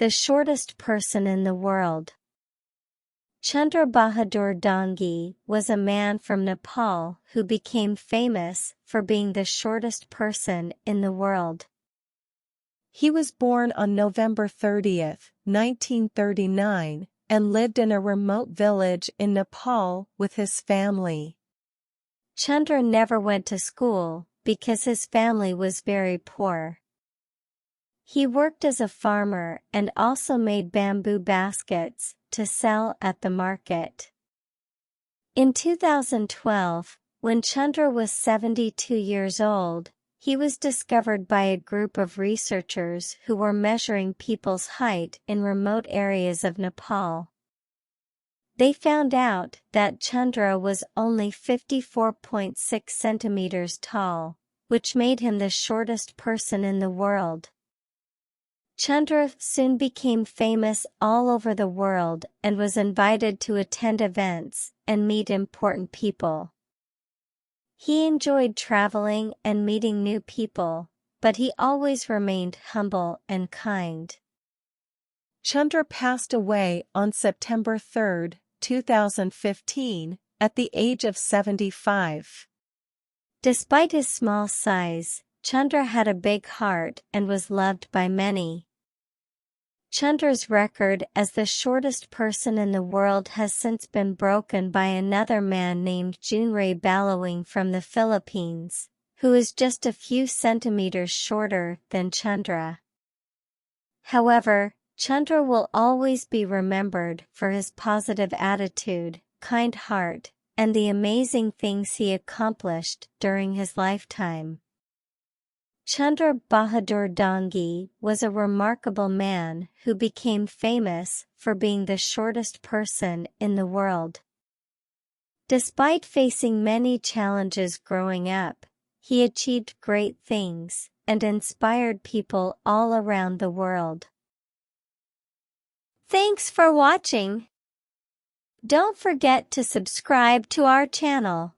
The shortest person in the world. Chandra Bahadur Dangi was a man from Nepal who became famous for being the shortest person in the world. He was born on November 30, 1939, and lived in a remote village in Nepal with his family. Chandra never went to school because his family was very poor. He worked as a farmer and also made bamboo baskets to sell at the market. In 2012, when Chandra was 72 years old, he was discovered by a group of researchers who were measuring people's height in remote areas of Nepal. They found out that Chandra was only 54.6 centimeters tall, which made him the shortest person in the world. Chandra soon became famous all over the world and was invited to attend events and meet important people. He enjoyed traveling and meeting new people, but he always remained humble and kind. Chandra passed away on September 3, 2015, at the age of 75. Despite his small size, Chandra had a big heart and was loved by many. Chandra's record as the shortest person in the world has since been broken by another man named Junrei Balawing from the Philippines, who is just a few centimeters shorter than Chandra. However, Chandra will always be remembered for his positive attitude, kind heart, and the amazing things he accomplished during his lifetime. Chandra Bahadur Dangi was a remarkable man who became famous for being the shortest person in the world. Despite facing many challenges growing up, he achieved great things and inspired people all around the world. Thanks for watching. Don't forget to subscribe to our channel.